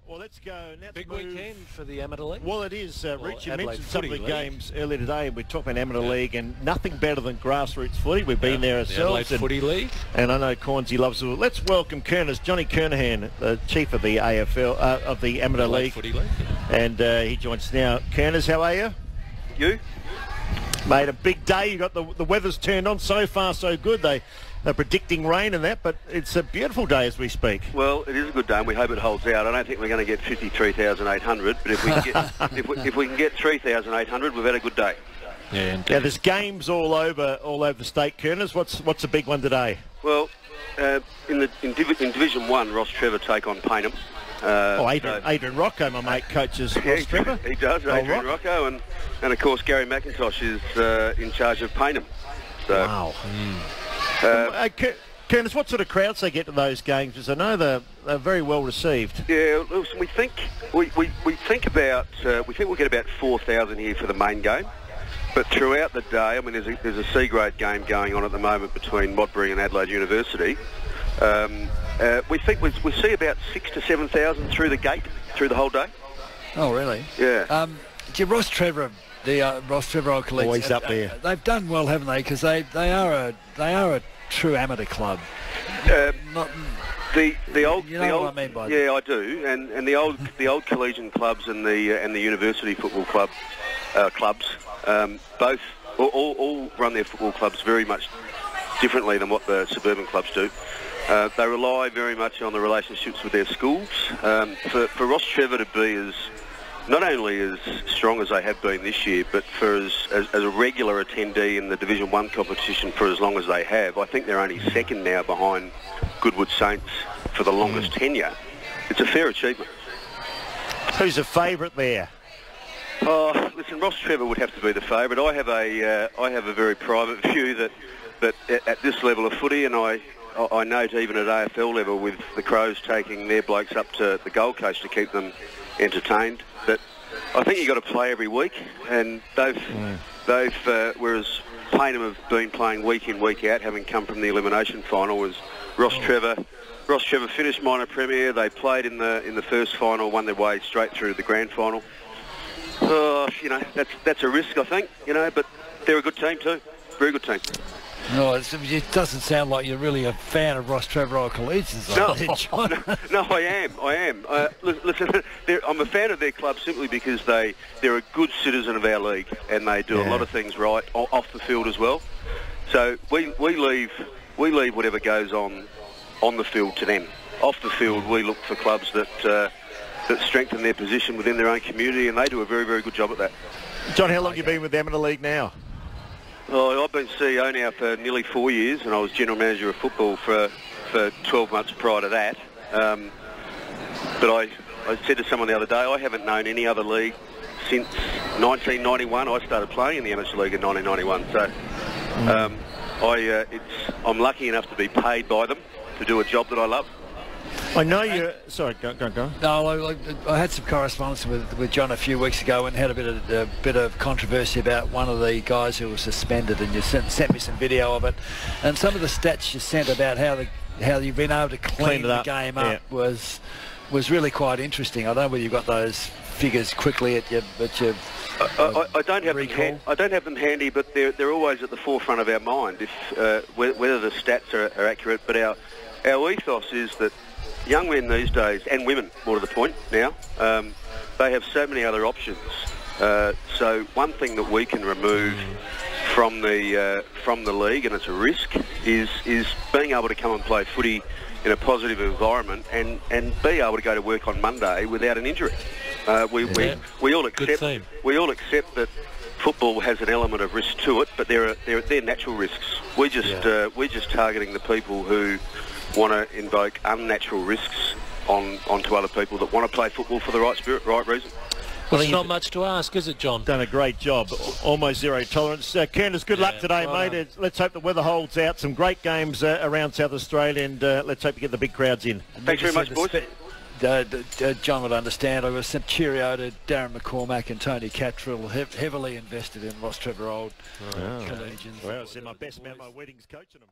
Well, let's go. Big weekend for the Amateur League. Well, it is, Rich. You Adelaide mentioned some of the Footy games earlier today, and we're talking Amateur League, and nothing better than grassroots footy. We've been there ourselves. The Adelaide Footy League. And I know Cornsey loves it. Let's welcome Johnny Kernahan, the chief of the AFL, of the Amateur League. Footy League. And he joins us now. Kerners, how are you? You? Mate, a big day. You got the weather's turned on. So far, so good. They're predicting rain and that, but it's a beautiful day as we speak. Well, it is a good day, and we hope it holds out. I don't think we're going to get 53,800, but if we can get if we can get 3,800, we've had a good day. Yeah, now there's games all over the state. Kerners, what's the big one today? Well, in Division 1, Ross Trevor take on Paynham. Adrian Rocco, my mate, coaches Ross Trevor. He does, Adrian Rocco, and of course Gary McIntosh is in charge of Paynham. So, wow. Kerners, what sort of crowds they get to those games? Because I know they're very well received. Yeah, listen, we think we'll get about 4,000 here for the main game. But throughout the day, I mean, there's a C-grade game going on at the moment between Modbury and Adelaide University. We think we see about 6,000 to 7,000 through the gate through the whole day. Oh, really? Yeah. Ross Trevor, the Ross Trevor Old Collegians, always up there. They've done well, haven't they? Because they are a true amateur club. The old, you know what I mean by that? Yeah, I do. And the old collegiate clubs and the university football clubs both all run their football clubs very much differently than what the suburban clubs do. They rely very much on the relationships with their schools. For Ross Trevor to be not only as strong as they have been this year, but for as a regular attendee in the Division 1 competition for as long as they have, I think they're only second now behind Goodwood Saints for the longest tenure. It's a fair achievement. Who's a favourite there? Oh, listen, Ross Trevor would have to be the favourite. I have a very private view that at this level of footy, and I note even at AFL level with the Crows taking their blokes up to the Gold Coast to keep them entertained, that I think you've got to play every week, and they've whereas Paynham have been playing week in, week out, having come from the elimination final, was Ross Trevor finished minor premier. They played in the first final, won their way straight through to the grand final. That's a risk, I think, but they're a good team too, very good team. No, it doesn't sound like you're really a fan of Ross Trevor Old Collegians. No, I am. Listen, I'm a fan of their club simply because they're a good citizen of our league, and they do a lot of things right off the field as well. So we leave whatever goes on the field to them. Off the field, we look for clubs that strengthen their position within their own community, and they do a very, very good job at that. John, how long have you been with the Amateur League now? Oh, I've been CEO now for nearly 4 years, and I was general manager of football for 12 months prior to that. But I said to someone the other day, I haven't known any other league since 1991. I started playing in the Amateur League in 1991, so I'm lucky enough to be paid by them to do a job that I love. I know you. Sorry, go. No, I had some correspondence with John a few weeks ago and had a bit of controversy about one of the guys who was suspended, and you sent me some video of it, and some of the stats you sent about how you've been able to clean the game up was really quite interesting. I don't know whether you've got those figures quickly at you, but you. I don't have them. I don't have them handy, but they're always at the forefront of our mind. If whether the stats are accurate, but our ethos is that young men these days, and women, more to the point now, they have so many other options. So one thing that we can remove from the league, and it's a risk, is being able to come and play footy in a positive environment and be able to go to work on Monday without an injury. We all accept that football has an element of risk to it, but they're natural risks. We're just targeting the people who want to invoke unnatural risks onto other people that want to play football for the right spirit, right reason. Well, it's not much to ask, is it, John? Done a great job. Almost zero tolerance. Kerners, good luck today, mate. Let's hope the weather holds out. Some great games around South Australia, and let's hope you get the big crowds in. Thanks very much, boys. John would understand. I was sent cheerio to Darren McCormack and Tony Cattrall, heavily invested in Ross Trevor Old Collegians. Well, I sent my best man at my weddings coaching them.